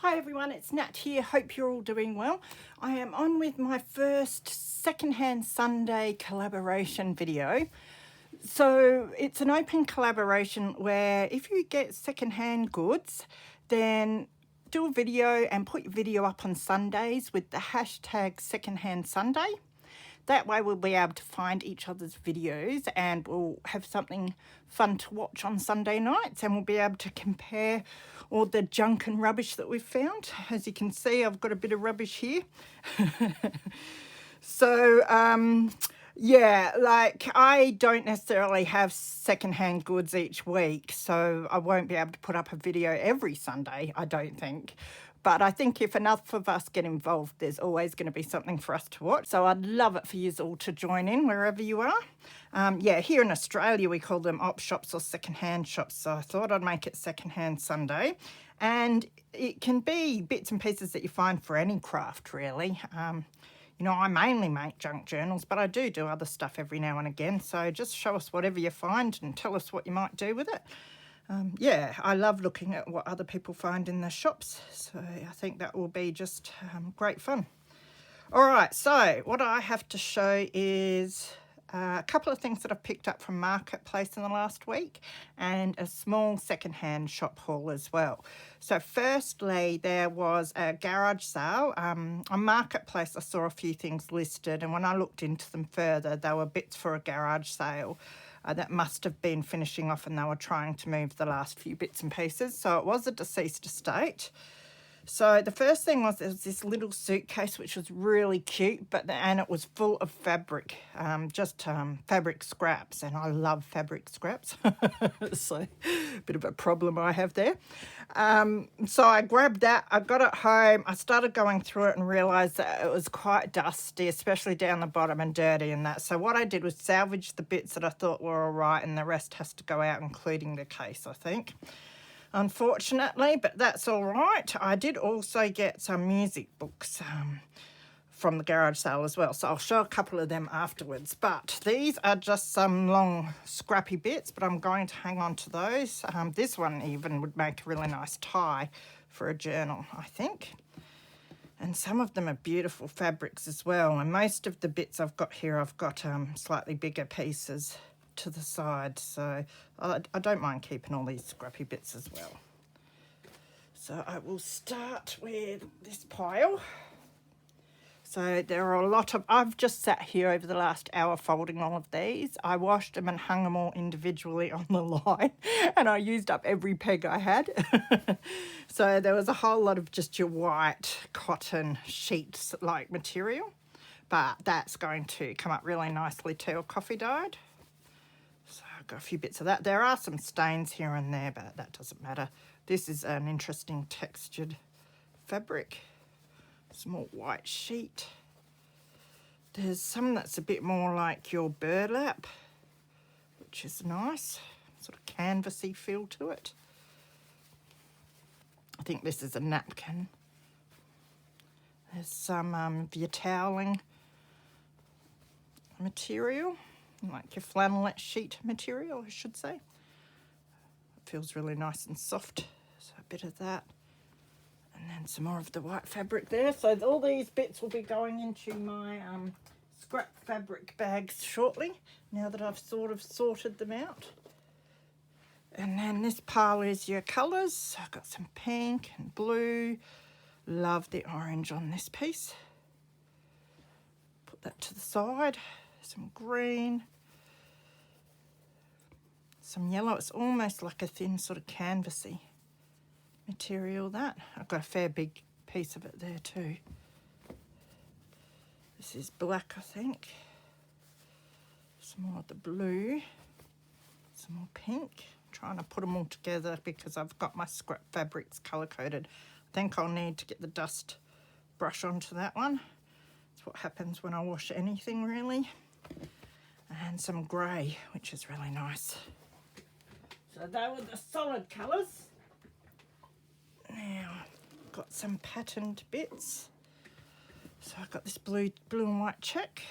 Hi everyone, it's Nat here. Hope you're all doing well. I am on with my first Secondhand Sunday collaboration video. So it's an open collaboration where if you get secondhand goods, then do a video and put your video up on Sundays with the hashtag Secondhand Sunday. That way we'll be able to find each other's videos and we'll have something fun to watch on Sunday nights, and we'll be able to compare all the junk and rubbish that we've found. As you can see, I've got a bit of rubbish here. So, yeah, like I don't necessarily have secondhand goods each week, so I won't be able to put up a video every Sunday, I don't think. But I think if enough of us get involved, there's always going to be something for us to watch. So I'd love it for you all to join in wherever you are. Yeah, here in Australia, we call them op shops or secondhand shops. So I thought I'd make it Secondhand Sunday. And it can be bits and pieces that you find for any craft, really. You know, I mainly make junk journals, but I do other stuff every now and again. So just show us whatever you find and tell us what you might do with it. Yeah, I love looking at what other people find in the shops, so I think that will be just great fun. All right, so what I have to show is a couple of things that I've picked up from Marketplace in the last week, and a small secondhand shop haul as well. So firstly, there was a garage sale. On Marketplace, I saw a few things listed, and when I looked into them further, they were bits for a garage sale. That must have been finishing off, and they were trying to move the last few bits and pieces. So it was a deceased estate. So the first thing was there was this little suitcase which was really cute, and it was full of fabric, fabric scraps, and I love fabric scraps. So a bit of a problem I have there. So I grabbed that, I got it home, I started going through it and realised that it was quite dusty, especially down the bottom, and dirty and that. So what I did was salvage the bits that I thought were all right, and the rest has to go out, including the case, I think. Unfortunately, but that's all right. I did also get some music books from the garage sale as well, so I'll show a couple of them afterwards. But these are just some long scrappy bits, but I'm going to hang on to those. This one even would make a really nice tie for a journal, I think. And some of them are beautiful fabrics as well, and most of the bits I've got here, I've got slightly bigger pieces to the side, so I don't mind keeping all these scrappy bits as well. So I will start with this pile. So there are a lot of, I've just sat here over the last hour folding all of these. I washed them and hung them all individually on the line, and I used up every peg I had. So there was a whole lot of just your white cotton sheets like material, but that's going to come up really nicely too, coffee dyed. So I've got a few bits of that. There are some stains here and there, but that doesn't matter. This is an interesting textured fabric. Small white sheet. There's some that's a bit more like your burlap, which is nice. Sort of canvassy feel to it. I think this is a napkin. There's some of your toweling material, like your flannelette sheet material, I should say. It feels really nice and soft, so a bit of that. And then some more of the white fabric there. So all these bits will be going into my scrap fabric bags shortly, now that I've sort of sorted them out. And then this pile is your colours. I've got some pink and blue. Love the orange on this piece. Put that to the side. Some green, some yellow. It's almost like a thin sort of canvassy material, that. I've got a fair big piece of it there too. This is black, I think. Some more of the blue, some more pink. I'm trying to put them all together because I've got my scrap fabrics colour coded. I think I'll need to get the dust brush onto that one. That's what happens when I wash anything, really. And some grey, which is really nice. So they were the solid colours. Now, I've got some patterned bits. So I've got this blue and white check,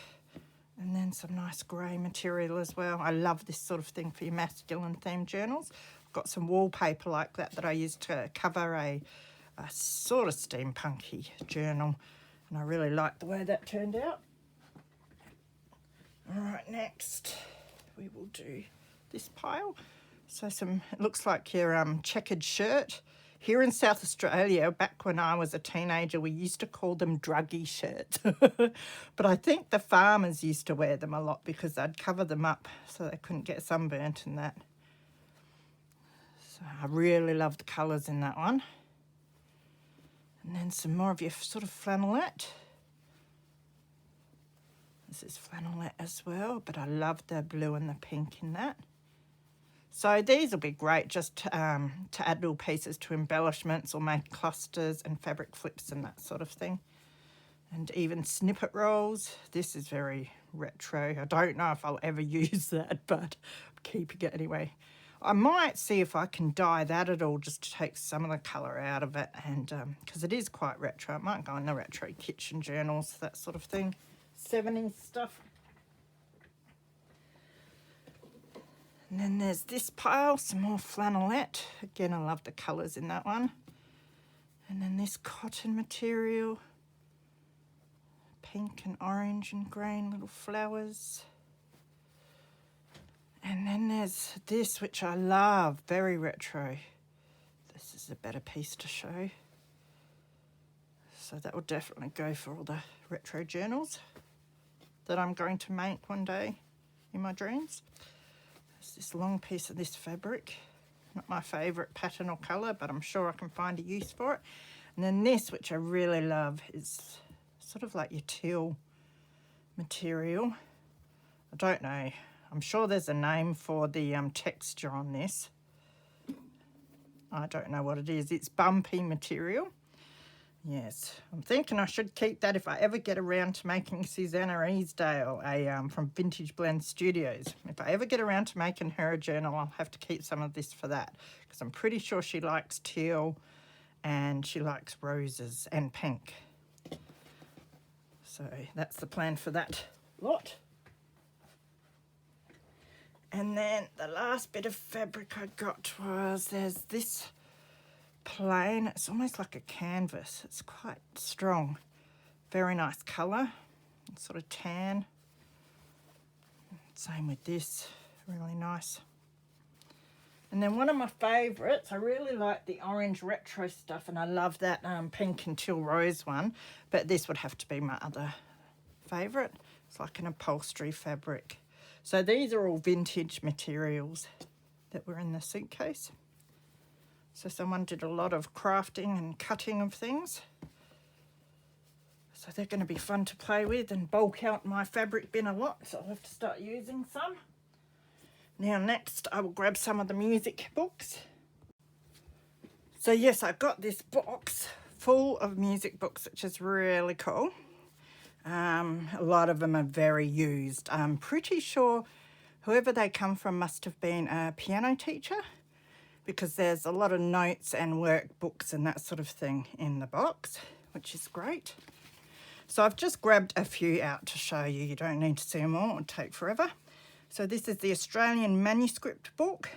and then some nice grey material as well. I love this sort of thing for your masculine themed journals. I've got some wallpaper like that I used to cover a a sort of steampunky journal, and I really like the way that turned out. All right, next we will do this pile. So it looks like your checkered shirt. Here in South Australia, back when I was a teenager, we used to call them druggy shirts. But I think the farmers used to wear them a lot because they'd cover them up so they couldn't get sunburnt and that. So I really love the colours in that one. And then some more of your sort of flannelette. This is flannelette as well, but I love the blue and the pink in that. So these will be great just to add little pieces to embellishments or make clusters and fabric flips and that sort of thing. And even snippet rolls. This is very retro. I don't know if I'll ever use that, but I'm keeping it anyway. I might see if I can dye that at all just to take some of the colour out of it, and because it is quite retro. I might go in the retro kitchen journals, that sort of thing. 70s stuff. And then there's this pile, some more flannelette. Again, I love the colours in that one. And then this cotton material. Pink and orange and green little flowers. And then there's this, which I love, very retro. This is a better piece to show. So that will definitely go for all the retro journals that I'm going to make one day in my dreams. There's this long piece of this fabric. Not my favourite pattern or colour, but I'm sure I can find a use for it. And then this, which I really love, is sort of like your teal material. I don't know. I'm sure there's a name for the texture on this. I don't know what it is. It's bumpy material. Yes, I'm thinking I should keep that if I ever get around to making Susanna Easdale from Vintage Blend Studios. If I ever get around to making her a journal, I'll have to keep some of this for that, because I'm pretty sure she likes teal and she likes roses and pink. So that's the plan for that lot. And then the last bit of fabric I got was, there's this plain, it's almost like a canvas. It's quite strong. Very nice colour. It's sort of tan. Same with this, really nice. And then one of my favourites, I really like the orange retro stuff, and I love that pink and teal rose one, but this would have to be my other favourite. It's like an upholstery fabric. So these are all vintage materials that were in the suitcase. So someone did a lot of crafting and cutting of things. So they're going to be fun to play with and bulk out my fabric bin a lot, so I'll have to start using some. Now next I will grab some of the music books. So yes, I got this box full of music books, which is really cool. A lot of them are very used. I'm pretty sure whoever they come from must have been a piano teacher, because there's a lot of notes and workbooks and that sort of thing in the box, which is great. So I've just grabbed a few out to show you. You don't need to see them all, it would take forever. So this is the Australian Manuscript book.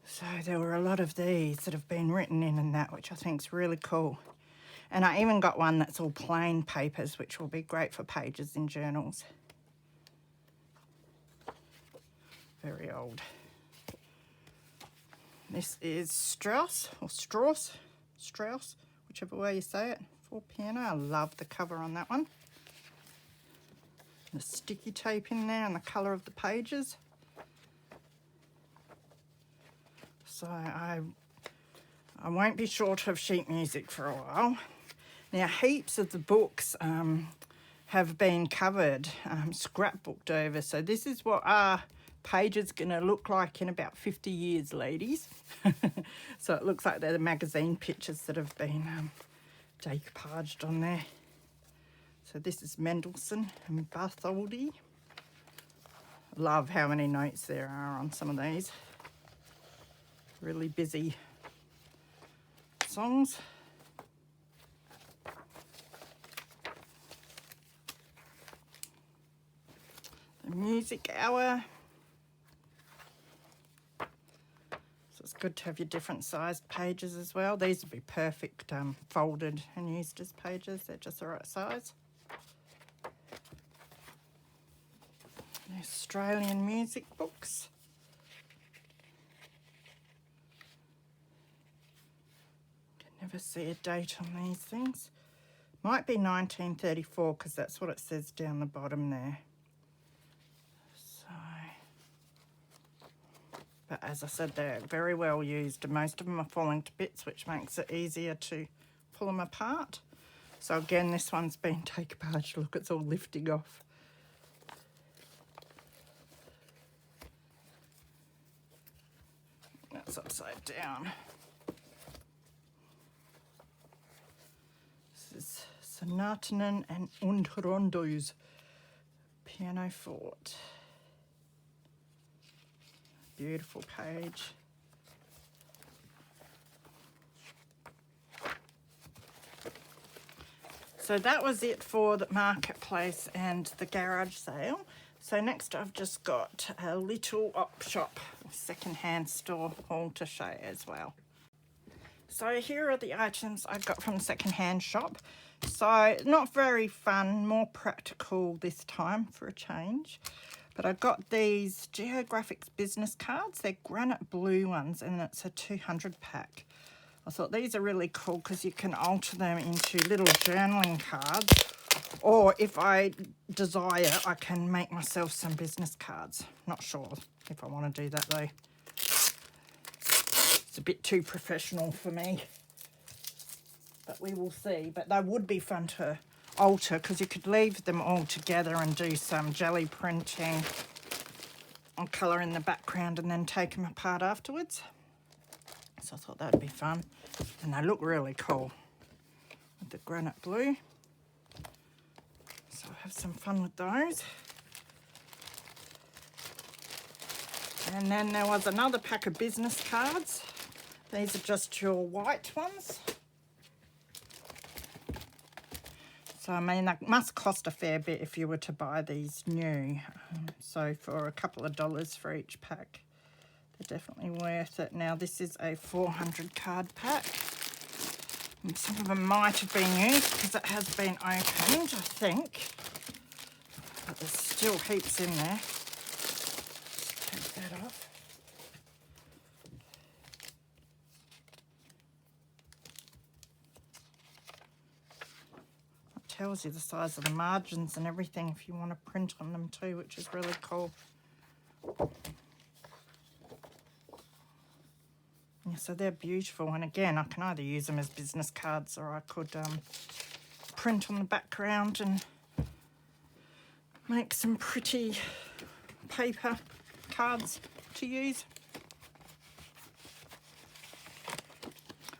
So there were a lot of these that have been written in and that, which I think is really cool. And I even got one that's all plain papers, which will be great for pages in journals. Very old. This is Strauss, whichever way you say it, for piano. I love the cover on that one. The sticky tape in there and the colour of the pages. So I won't be short of sheet music for a while. Now heaps of the books have been covered, scrapbooked over. So this is what our page is going to look like in about 50 years, ladies. So it looks like they're the magazine pictures that have been decoupaged on there. So this is Mendelssohn and Bartholdy. Love how many notes there are on some of these. Really busy songs. The Music Hour. So it's good to have your different sized pages as well. These would be perfect folded and used as pages. They're just the right size. The Australian music books. Can never see a date on these things. Might be 1934 because that's what it says down the bottom there. So, but as I said, they're very well used and most of them are falling to bits, which makes it easier to pull them apart. So again, this one's been take apart. Look, it's all lifting off. That's upside down. This is Sonatanen and Rondos pianoforte. Beautiful page. So that was it for the marketplace and the garage sale. So next I've just got a little op shop, secondhand store haul to show as well. So here are the items I got from the secondhand shop. So not very fun, more practical this time for a change. But I got these Geographic business cards. They're granite blue ones and it's a 200 pack. I thought these are really cool because you can alter them into little journaling cards. Or if I desire, I can make myself some business cards. Not sure if I want to do that though. It's a bit too professional for me. But we will see. But they would be fun to alter because you could leave them all together and do some jelly printing and colour in the background and then take them apart afterwards. So I thought that would be fun. And they look really cool with the granite blue. So I'll have some fun with those. And then there was another pack of business cards. These are just your white ones. So I mean, that must cost a fair bit if you were to buy these new. So for a couple of dollars for each pack, they're definitely worth it. Now this is a 400 card pack. And some of them might have been used because it has been opened, I think. But there's still heaps in there. Let's take that off. It tells you the size of the margins and everything if you want to print on them too, which is really cool. Yeah, so they're beautiful, and again I can either use them as business cards or I could print on the background and make some pretty paper cards to use.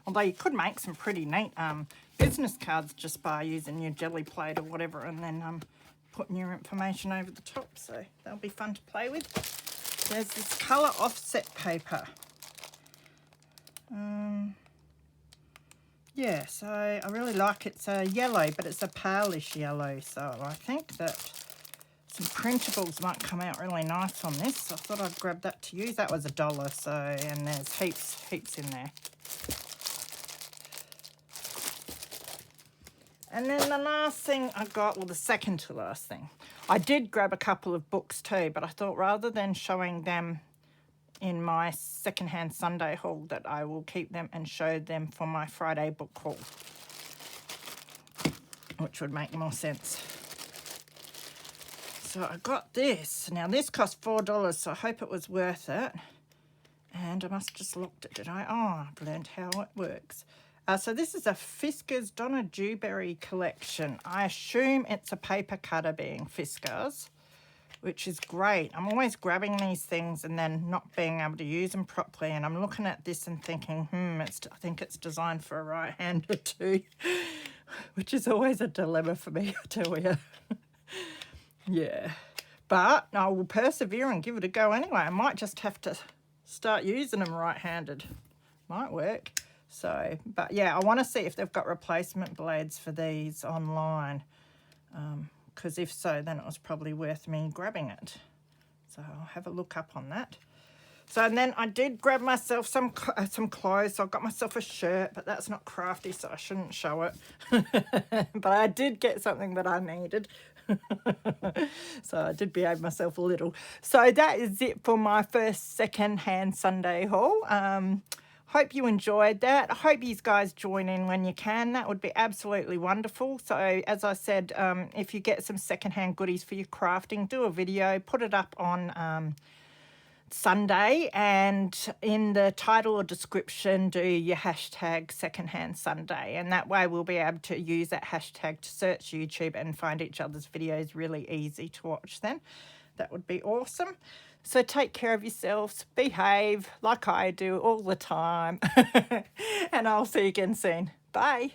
Although you could make some pretty neat business cards just by using your jelly plate or whatever and then putting your information over the top, so they'll be fun to play with. There's this colour offset paper. Yeah, so I really like it. It's a yellow, but it's a palish yellow, so I think that some printables might come out really nice on this. So I thought I'd grab that to use. That was $1, so, and there's heaps in there. And then the last thing I got, well, the second to last thing, I did grab a couple of books too, but I thought rather than showing them in my secondhand Sunday haul, that I will keep them and show them for my Friday book haul, which would make more sense. So I got this. Now this cost $4, so I hope it was worth it. And I must have just locked it, did I? Oh, I've learned how it works. So this is a Fiskars Donna Dewberry collection. I assume it's a paper cutter being Fiskars, which is great. I'm always grabbing these things and then not being able to use them properly. And I'm looking at this and thinking, I think it's designed for a right-hander too, which is always a dilemma for me, I tell you. Yeah, but I will persevere and give it a go anyway. I might just have to start using them right-handed. Might work. So, but yeah, I want to see if they've got replacement blades for these online. Because if so, then it was probably worth me grabbing it. So I'll have a look up on that. So, and then I did grab myself some clothes. So I got myself a shirt, but that's not crafty, so I shouldn't show it. But I did get something that I needed. So I did behave myself a little. So that is it for my first second-hand Sunday haul. Hope you enjoyed that. I hope you guys join in when you can. That would be absolutely wonderful. So as I said, if you get some secondhand goodies for your crafting, do a video, put it up on Sunday, and in the title or description do your hashtag secondhand Sunday, and that way we'll be able to use that hashtag to search YouTube and find each other's videos really easy to watch then. That would be awesome. So take care of yourselves, behave like I do all the time, and I'll see you again soon. Bye.